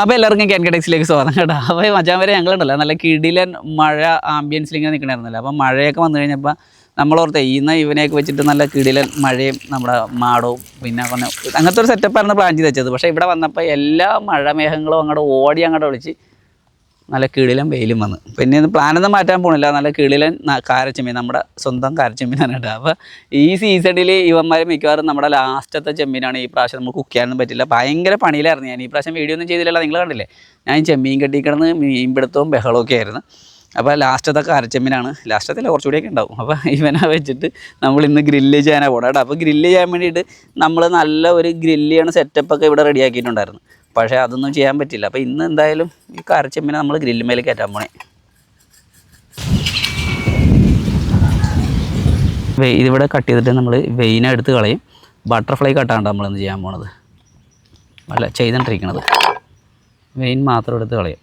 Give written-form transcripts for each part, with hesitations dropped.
അപ്പോൾ എല്ലാവർക്കും കാൻകടെക്സിലേക്ക് സ്വാഗതം കേട്ടോ. അപ്പോൾ മച്ചാൻ വരെ ഞങ്ങളുണ്ടല്ലോ നല്ല കിടിലൻ മഴ ആംബിയൻസിൽ ഇങ്ങനെ നിൽക്കണമായിരുന്നല്ലോ. അപ്പോൾ മഴയൊക്കെ വന്നു കഴിഞ്ഞപ്പോൾ നമ്മളോർത്ത് ഇന്ന് ഇവനെയൊക്കെ വെച്ചിട്ട് നല്ല കിടിലൻ മഴയും നമ്മുടെ മാടവും പിന്നെ അങ്ങനത്തെ ഒരു സെറ്റപ്പായിരുന്നു പ്ലാൻ ചെയ്ത് വെച്ചത്. പക്ഷേ ഇവിടെ വന്നപ്പോൾ എല്ലാ മഴമേഘങ്ങളും അങ്ങോട്ട് ഓടി അങ്ങോട്ട് വിളിച്ച് നല്ല കിടിലൻ വെയിലും വന്ന്. പിന്നെ ഇന്ന് പ്ലാനൊന്നും മാറ്റാൻ പോകണില്ല. നല്ല കിടിലൻ കാരച്ചെമ്മീൻ, നമ്മുടെ സ്വന്തം കാരച്ചെമ്മീനാണ് കേട്ടോ. അപ്പോൾ ഈ സീസണിൽ ഇവന്മാർ മിക്കവാറും നമ്മുടെ ലാസ്റ്റത്തെ ചെമ്മീനാണ്. ഈ പ്രാവശ്യം നമുക്ക് കുക്ക് ചെയ്യാനൊന്നും പറ്റില്ല, ഭയങ്കര പണിയിലായിരുന്നു. ഞാൻ ഈ പ്രാവശ്യം വീഡിയോ ഒന്നും ചെയ്തില്ലല്ലോ, നിങ്ങൾ കണ്ടില്ലേ. ഞാൻ ചെമ്മീൻ കെട്ടിക്കിടന്ന് മീൻപിടുത്തവും ബഹളമൊക്കെ ആയിരുന്നു. അപ്പോൾ ലാസ്റ്റത്തെ കാരച്ചെമ്മീനാണ്. ലാസ്റ്റത്തില്ല, കുറച്ചുകൂടിയൊക്കെ ഉണ്ടാവും. അപ്പോൾ ഇവനെ വെച്ചിട്ട് നമ്മൾ ഇന്ന് ഗ്രില്ല് ചെയ്യാനാണ് പോകണം കേട്ടോ. അപ്പോൾ ഗ്രില്ല് ചെയ്യാൻ വേണ്ടിയിട്ട് നമ്മൾ നല്ല ഒരു ഗ്രില്ല് ചെയ്യണ സെറ്റപ്പൊക്കെ ഇവിടെ റെഡിയാക്കിയിട്ടുണ്ടായിരുന്നു. പക്ഷേ അതൊന്നും ചെയ്യാൻ പറ്റില്ല. അപ്പോൾ ഇന്ന് എന്തായാലും ഈ കാരച്ചെമ്മീനെ നമ്മൾ ഗ്രില്ല് മേലെ കയറ്റാൻ പോണേ. ഇതിവിടെ കട്ട് ചെയ്തിട്ട് നമ്മൾ വെയിനെ എടുത്ത് കളയും. ബട്ടർഫ്ലൈ കട്ടാണ് നമ്മളിന്ന് ചെയ്യാൻ പോണത്, അല്ല ചെയ്തുകൊണ്ടിരിക്കണത്. വെയിൻ മാത്രം എടുത്ത് കളയും.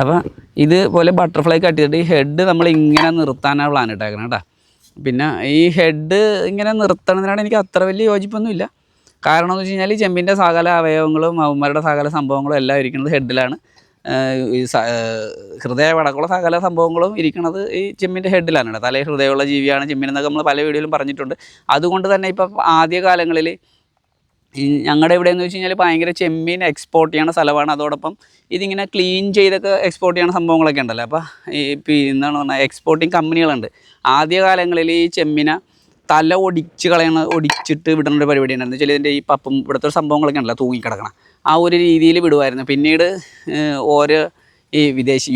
അപ്പോൾ ഇതുപോലെ ബട്ടർഫ്ലൈ കട്ട് ചെയ്തിട്ട് ഈ ഹെഡ് നമ്മൾ ഇങ്ങനെ നിർത്താനാണ് പ്ലാൻ ഇട്ടേക്കണം കേട്ടോ. പിന്നെ ഈ ഹെഡ് ഇങ്ങനെ നിർത്തണതിനാണ് എനിക്ക് അത്ര വലിയ യോജിപ്പൊന്നുമില്ല. കാരണം എന്ന് വെച്ച് കഴിഞ്ഞാൽ ഈ ചെമ്പിൻ്റെ സകല അവയവങ്ങളും അവന്മാരുടെ സകല സംഭവങ്ങളും എല്ലാം ഇരിക്കുന്നത് ഹെഡിലാണ്. ഈ ഹൃദയമടക്കമുള്ള സകല സംഭവങ്ങളും ഇരിക്കുന്നത് ഈ ചെമ്മിൻ്റെ ഹെഡിലാണ്. തലേ ഹൃദയമുള്ള ജീവിയാണ് ചെമ്മീനെന്നൊക്കെ നമ്മൾ പല വീഡിയോയിലും പറഞ്ഞിട്ടുണ്ട്. അതുകൊണ്ട് തന്നെ ഇപ്പം ആദ്യ കാലങ്ങളിൽ ഞങ്ങളുടെ എവിടെയെന്ന് വെച്ച് കഴിഞ്ഞാൽ ഭയങ്കര ചെമ്മീൻ എക്സ്പോർട്ട് ചെയ്യണ സ്ഥലമാണ്. അതോടൊപ്പം ഇതിങ്ങനെ ക്ലീൻ ചെയ്തൊക്കെ എക്സ്പോർട്ട് ചെയ്യണ സംഭവങ്ങളൊക്കെ ഉണ്ടല്ലോ. അപ്പോൾ ഈ എന്താണ് പറഞ്ഞാൽ എക്സ്പോർട്ടിങ് കമ്പനികളുണ്ട്. ആദ്യ കാലങ്ങളിൽ ഈ ചെമ്മീനെ തല ഒടിച്ചിട്ട് വിടുന്നൊരു പരിപാടി ഉണ്ടായിരുന്നു. വെച്ചാൽ ഇതിൻ്റെ ഈ പപ്പും ഇവിടുത്തെ സംഭവങ്ങളൊക്കെ ഉണ്ടല്ലോ തൂങ്ങിക്കിടക്കണം, ആ ഒരു രീതിയിൽ വിടുമായിരുന്നു. പിന്നീട് ഓരോ ഈ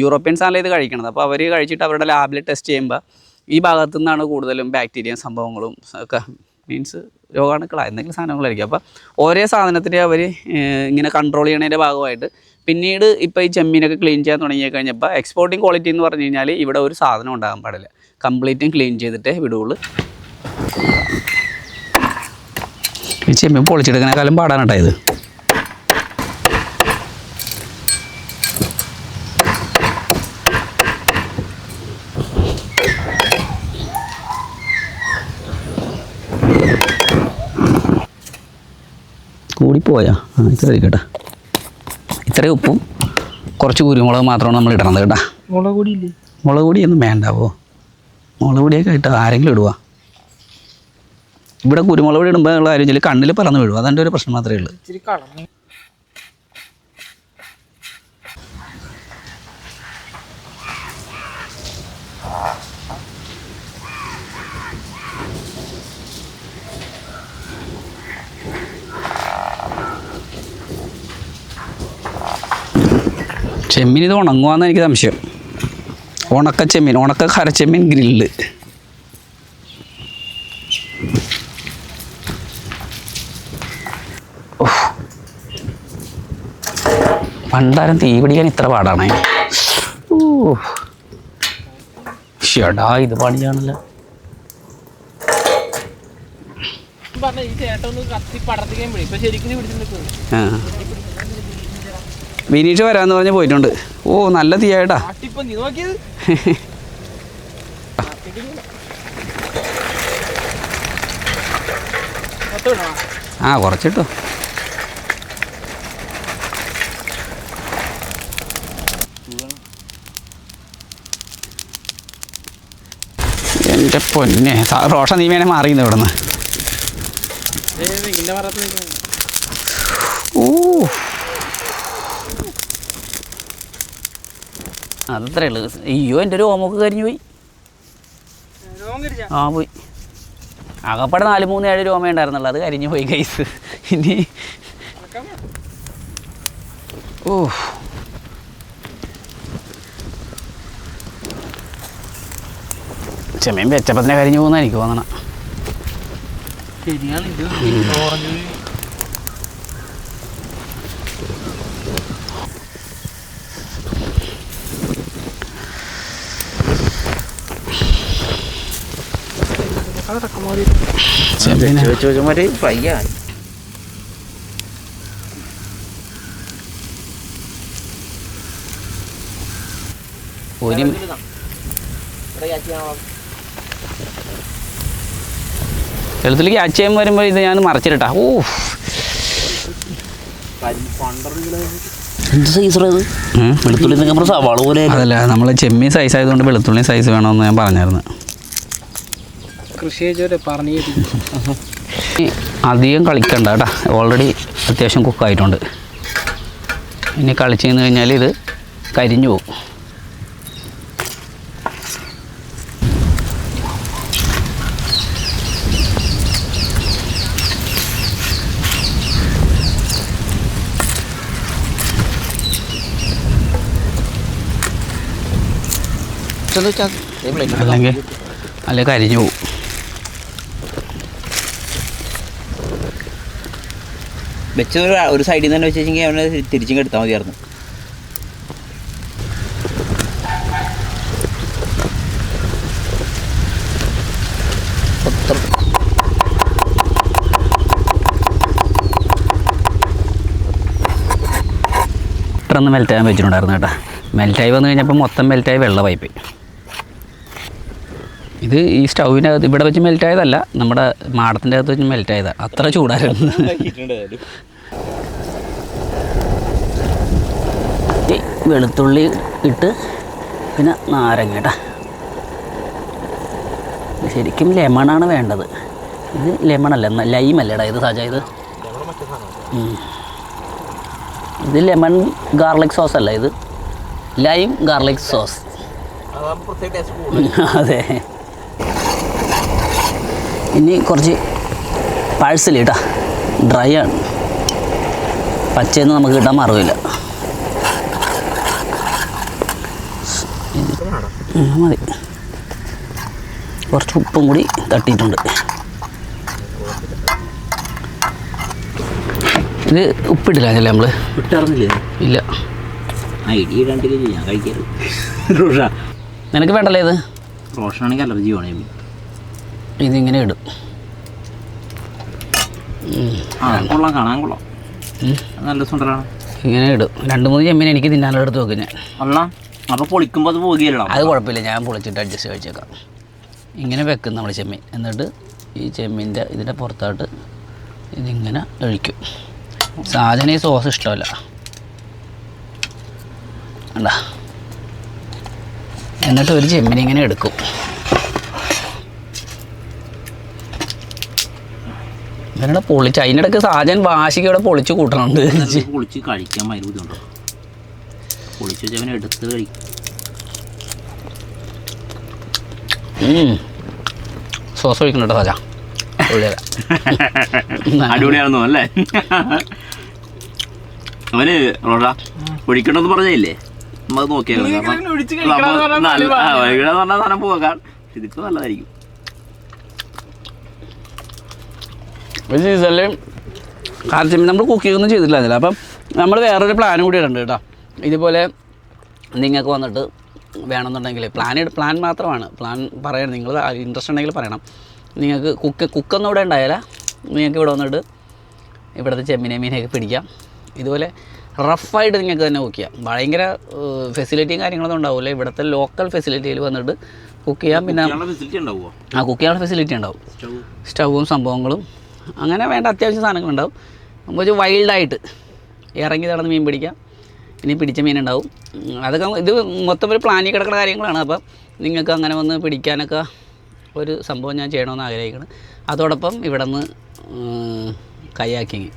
യൂറോപ്യൻസ് ആണല്ലോ ഇത് കഴിക്കണത്. അപ്പോൾ അവർ കഴിച്ചിട്ട് അവരുടെ ലാബിൽ ടെസ്റ്റ് ചെയ്യുമ്പോൾ ഈ ഭാഗത്തു നിന്നാണ് കൂടുതലും ബാക്ടീരിയ സംഭവങ്ങളും ഒക്കെ, മീൻസ് രോഗാണുക്കളാണ് എന്തെങ്കിലും സാധനങ്ങളായിരിക്കും. അപ്പോൾ ഓരോ സാധനത്തിനെ അവർ ഇങ്ങനെ കൺട്രോൾ ചെയ്യണതിൻ്റെ ഭാഗമായിട്ട് പിന്നീട് ഇപ്പോൾ ഈ ചെമ്മീനൊക്കെ ക്ലീൻ ചെയ്യാൻ തുടങ്ങി കഴിഞ്ഞപ്പോൾ എക്സ്പോർട്ടിങ് ക്വാളിറ്റി എന്ന് പറഞ്ഞു കഴിഞ്ഞാൽ ഇവിടെ ഒരു സാധനം ഉണ്ടാകാൻ പാടില്ല, കംപ്ലീറ്റും ക്ലീൻ ചെയ്തിട്ടേ വിടുള്ളൂ. ഈ ചെമ്മീൻ പൊളിച്ചെടുക്കണേക്കാളും പാടാണ് കേട്ടോ ഇത്. കൂടിപ്പോയാ ഇത്ര കഴിക്കട്ടെ. ഇത്രയും ഉപ്പും കുറച്ച് കുരുമുളക് മാത്രമാണ് നമ്മൾ ഇടണത് കേട്ടോ. മുളക് പൊടിയൊന്നും വേണ്ടാവോ? മുളക് പൊടിയൊക്കെ ഇട്ടാൽ ആരെങ്കിലും ഇടുക. ഇവിടെ കുരുമുളക് പൊടി ഇടുമ്പോൾ ഉള്ള കാര്യം വെച്ചാൽ കണ്ണിൽ പറന്ന് വീഴും, അതെൻ്റെ ഒരു പ്രശ്നം മാത്രമേ ഉള്ളൂ. ചെമ്മീൻ ഇത് ഉണങ്ങുവാന്ന് എനിക്ക് സംശയം. ഉണക്കച്ചെമ്മീൻ, ഉണക്ക കരച്ചെമ്മീൻ ഗ്രില്ല്. പണ്ടാരം തീ പിടിക്കാൻ ഇത്ര പാടാണേ. ഷടാ ഇത് പണിയാണല്ലോ. വിനീഷ് വരാന്ന് പറഞ്ഞ് പോയിട്ടുണ്ട്. ഓ നല്ല തീയായിട്ടാ. ആ കുറച്ചിട്ടോ. എൻ്റെ പൊന്നെ റോഷൻ നീ വേണേ മാറിയുന്നു ഇവിടെ നിന്ന്. ഓ അതത്രേ ഉള്ളു. അയ്യോ എൻ്റെ ഒരു ഓമൊക്കെ കരിഞ്ഞു പോയി. ആ പോയി. ആകപ്പാടെ 4-3-7 രോമ ഉണ്ടായിരുന്നുള്ളൂ, അത് കരിഞ്ഞു പോയി കൈസ്. ഇനി ഓ ചെമ്മീൻ വെച്ചപ്പത്തിനെ കരിഞ്ഞു പോകുന്ന എനിക്ക് തോന്നണം. ഫ്രൈ ആയി. ഒരു എളുത്തിലേക്ക് അച്ചയം വരുമ്പോൾ ഇത് ഞാൻ മറച്ചിട്ടാ. ഓ 12 കിലോ എന്ത് സൈസ് അത്? വെളുത്തുള്ളി എന്നൊക്കെ സവാള പോലെ. അതല്ല, നമ്മൾ ചെമ്മീൻ സൈസ് ആയതുകൊണ്ട് വെളുത്തുള്ളി സൈസ് വേണമെന്ന് ഞാൻ പറഞ്ഞായിരുന്നു. അധികം കളിക്കണ്ട കേട്ടോ, ഓൾറെഡി അത്യാവശ്യം കുക്കായിട്ടുണ്ട്. ഇനി കളിച്ച് നിന്ന് കഴിഞ്ഞാൽ ഇത് കരിഞ്ഞു പോകും. അല്ലെങ്കിൽ കരിഞ്ഞു പോകും. വെച്ച് ഒരു സൈഡിൽ നിന്ന് തന്നെ വെച്ചെങ്കിൽ അവനെ തിരിച്ചും എടുത്താൽ മതിയായിരുന്നു. ഇത്രയൊന്ന് മെൽറ്റാകാൻ വെച്ചിട്ടുണ്ടായിരുന്നു കേട്ടോ. മെൽറ്റായി വന്നു കഴിഞ്ഞപ്പോൾ മൊത്തം മെൽറ്റായി വെള്ള പൈപ്പ്. ഇത് ഈ സ്റ്റൗവിനകത്ത് ഇവിടെ വെച്ച് മെൽറ്റായതല്ല, നമ്മുടെ മാടത്തിൻ്റെ അകത്ത് വെച്ച് മെൽറ്റായതാണ്. അത്ര ചൂടായിരുന്നു. വെളുത്തുള്ളി ഇട്ട് പിന്നെ നാരങ്ങ കേട്ടോ. ശരിക്കും ലെമണാണ് വേണ്ടത്. ഇത് ലെമണല്ല, ലൈമല്ലേടാ ഇത് സാജ. ഇത് ലെമൺ ഗാർലിക് സോസ് അല്ല, ഇത് ലൈം ഗാർലിക് സോസ്. അതെ. ഇനി കുറച്ച് പാഴ്സൽ കേട്ടോ. ഡ്രൈ ആണ്, പച്ചയൊന്നും നമുക്ക് കിട്ടാൻ മറവില്ല. മതി. കുറച്ച് ഉപ്പും കൂടി തട്ടിയിട്ടുണ്ട്. ഇത് ഉപ്പിട്ടില്ല അല്ലേ നമ്മൾ? ഇട്ടാർന്നില്ലേ? ഇല്ല. ഞാൻ കഴിക്കരുത്. നിനക്ക് വേണ്ടല്ലേ ഇത്? റോഷനാണെങ്കിൽ അലർജി വേണം. ഇതിങ്ങനെ ഇടും. കൊള്ളാം, കാണാൻ കൊള്ളാം, നല്ല സുന്ദരമാണ്. ഇങ്ങനെ ഇടും. 2-3 ചെമ്മീൻ എനിക്ക് തിന്നാനെടുത്ത് വെക്കും ഞാൻ. അല്ല, അപ്പോൾ പൊളിക്കുമ്പോൾ അത് പോകുകയല്ലോ. അത് കുഴപ്പമില്ല, ഞാൻ പൊളിച്ചിട്ട് അഡ്ജസ്റ്റ് കഴിച്ചേക്കാം. ഇങ്ങനെ വെക്കും നമ്മൾ ചെമ്മീൻ. എന്നിട്ട് ഈ ചെമ്മീൻ്റെ ഇതിൻ്റെ പുറത്തായിട്ട് ഇതിങ്ങനെ ഒഴിക്കും. സാധനം ഈ സോസ് ഇഷ്ടമല്ല അല്ല. എന്നിട്ട് ഒരു ചെമ്മീൻ ഇങ്ങനെ എടുക്കും. ഇവരുടെ പൊളിച്ച് അതിനിടയ്ക്ക് സാജൻ വാശിക്ക് ഇവിടെ പൊളിച്ച് കൂട്ടണുണ്ട്. പൊളിച്ച് കഴിക്കാൻ ഭയങ്കര ബുദ്ധിമുട്ടോ. പൊളിച്ച് വെച്ചവനെ എടുത്ത് കഴിക്കും. സോസ് ഒഴിക്കുന്നുണ്ടോ സാജ? അടിപൊളിയാണെന്നോ അല്ലേ? അവന് റോഷ ഒഴിക്കണമെന്ന് പറഞ്ഞില്ലേ? നമ്മൾ നോക്കിയാൽ പറഞ്ഞ സാധനം പോകാൻ ഇതിപ്പോ നല്ലതായിരിക്കും. കാരണം നമ്മൾ കുക്കിംഗ് ഒന്നും ചെയ്തിട്ടില്ല. അപ്പം നമ്മൾ വേറൊരു പ്ലാൻ കൂടി ഇടുന്നുണ്ട് കേട്ടോ. ഇതുപോലെ നിങ്ങൾക്ക് വന്നിട്ട് വേണമെന്നുണ്ടെങ്കിൽ പ്ലാൻ മാത്രമാണ്. പ്ലാൻ പറയണം, നിങ്ങൾ ഇൻട്രസ്റ്റ് ഉണ്ടെങ്കിൽ പറയണം. നിങ്ങൾക്ക് കുക്കൊന്നും ഇവിടെ ഉണ്ടായാല നിങ്ങൾക്ക് ഇവിടെ വന്നിട്ട് ഇവിടുത്തെ ചെമ്മീനെ മീനെയൊക്കെ പിടിക്കാം. ഇതുപോലെ റഫായിട്ട് നിങ്ങൾക്ക് തന്നെ കുക്ക് ചെയ്യാം. ഭയങ്കര ഫെസിലിറ്റിയും കാര്യങ്ങളൊന്നും ഉണ്ടാവില്ല. ഇവിടുത്തെ ലോക്കൽ ഫെസിലിറ്റിയിൽ വന്നിട്ട് കുക്ക് ചെയ്യാം. പിന്നെ കുക്ക് ചെയ്യാനുള്ള ഫെസിലിറ്റി ഉണ്ടാവും. സ്റ്റൗവും സംഭവങ്ങളും അങ്ങനെ വേണ്ട അത്യാവശ്യം സാധനങ്ങളുണ്ടാവും. കുറച്ച് വൈൽഡായിട്ട് ഇറങ്ങി നടന്ന് മീൻ പിടിക്കാം. ഇനി പിടിച്ച മീനുണ്ടാവും. അതൊക്കെ ഇത് മൊത്തം ഒരു പ്ലാനിൽ കിടക്കുന്ന കാര്യങ്ങളാണ്. അപ്പം നിങ്ങൾക്ക് അങ്ങനെ വന്ന് പിടിക്കാനൊക്കെ ഒരു സംഭവം ഞാൻ ചെയ്യണമെന്ന് ആഗ്രഹിക്കണം. അതോടൊപ്പം ഇവിടെ നിന്ന് കയാക്കിങ്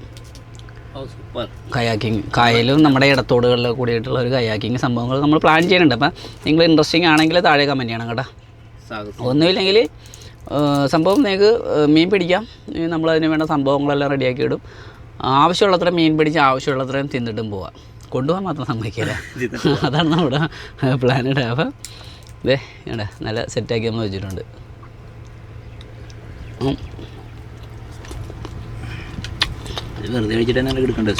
കായലും നമ്മുടെ ഇടത്തോടുകളിൽ കൂടിയിട്ടുള്ള ഒരു കയാക്കിങ് സംഭവങ്ങൾ നമ്മൾ പ്ലാൻ ചെയ്യുന്നുണ്ട്. അപ്പം നിങ്ങൾ ഇൻട്രസ്റ്റിംഗ് ആണെങ്കിൽ താഴെ കമൻറ്റ് ചെയ്യണം കേട്ടോ. ഒന്നുമില്ലെങ്കിൽ സംഭവം നിങ്ങൾക്ക് മീൻ പിടിക്കാം. നമ്മളതിന് വേണ്ട സംഭവങ്ങളെല്ലാം റെഡിയാക്കി ഇടും. ആവശ്യമുള്ളത്ര മീൻ പിടിച്ച് ആവശ്യമുള്ളത്രയും തിന്നിട്ടും പോവാം. കൊണ്ടുപോകാൻ മാത്രം സമ്മതിക്കില്ല. അതാണ് നമ്മുടെ പ്ലാനിടെ. അപ്പം ഇതേ ഇവിടെ നല്ല സെറ്റാക്കി നമ്മൾ വെച്ചിട്ടുണ്ട്. വെറുതെ കഴിച്ചിട്ട് തന്നെ എടുക്കണ്ടേ?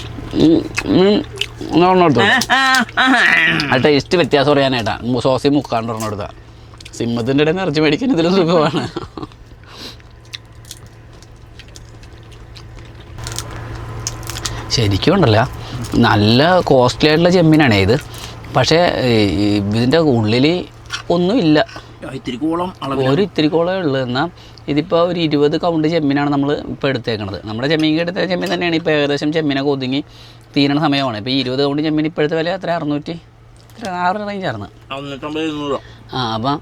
ആ ടേസ്റ്റ് വ്യത്യാസം പറയാനായിട്ടാ സോസി മുക്കാണ്ട് പറഞ്ഞ കൊടുത്താൽ സിമ്മത്തിൻ്റെ ഇടയിൽ നിറച്ച് മേടിക്കാൻ ഇതിലും സുഖമാണ്. ശരിക്കും ഉണ്ടല്ല, നല്ല കോസ്റ്റ്ലി ആയിട്ടുള്ള ചെമ്മീനാണേ ഇത്. പക്ഷേ ഇതിൻ്റെ ഉള്ളിൽ ഒന്നുമില്ല, ഒരു ഇത്തിരിക്കോളമേ ഉള്ളൂ. എന്നാൽ ഇതിപ്പോൾ ഒരു 20 കൗണ്ട് ചെമ്മീനാണ് നമ്മൾ ഇപ്പോൾ എടുത്തേക്കണത്. നമ്മുടെ ചെമ്മീൻ എടുത്ത ചെമ്മീൻ തന്നെയാണ് ഇപ്പോൾ ഏകദേശം ചെമ്മീനൊക്കെ ഒതുങ്ങി തീരണ സമയമാണ്. ഇപ്പോൾ 20 കൗണ്ട് ചെമ്മീൻ ഇപ്പോഴത്തെ വില എത്ര 600 റേഞ്ചായിരുന്നു. അപ്പം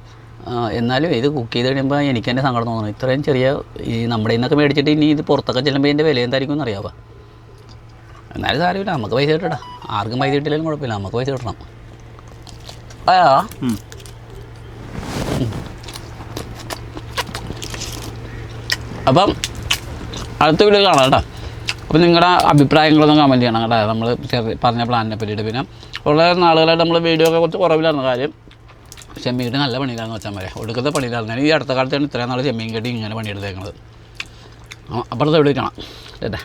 എന്നാലും ഇത് കുക്ക് ചെയ്ത് കഴിയുമ്പോൾ എനിക്ക് തന്നെ സങ്കടം തോന്നുന്നു. ഇത്രയും ചെറിയ ഈ നമ്മുടെ നിന്നൊക്കെ മേടിച്ചിട്ട് ഇനി ഇത് പുറത്തൊക്കെ ചെല്ലുമ്പോൾ ഇതിൻ്റെ വില എന്തായിരിക്കും എന്ന് അറിയാമോ? എന്നാലും സാരമില്ല, നമുക്ക് പൈസ കിട്ടണ്ട. ആർക്കും പൈസ കിട്ടില്ലെങ്കിലും കുഴപ്പമില്ല, നമുക്ക് പൈസ കിട്ടണം. അപ്പം അടുത്ത വീഡിയോ കാണാം കേട്ടോ. അപ്പോൾ നിങ്ങളുടെ അഭിപ്രായങ്ങളൊന്നും കമൻറ്റ് ചെയ്യണം കേട്ടോ. നമ്മൾ പറഞ്ഞ പ്ലാനിനെ പറ്റിയിട്ട്. പിന്നെ വളരെ നാളുകളായിട്ട് നമ്മൾ വീഡിയോ ഒക്കെ കുറച്ച് കുറവിലായിരുന്നു കാര്യം. ചെമ്മീൻ കെട്ടി നല്ല പണിയിലാണെന്ന് വെച്ചാൽ വരെ ഒടുക്കത്തെ പണിയിലായിരുന്നു. ഈ അടുത്ത കാലത്താണ് ഇത്രയും നാൾ ചെമ്മീൻ കെട്ടി ഇങ്ങനെ പണിയെടുത്തേക്കുന്നത്. അപ്പുറത്തെ വീഡിയോ കാണാം കേട്ടോ.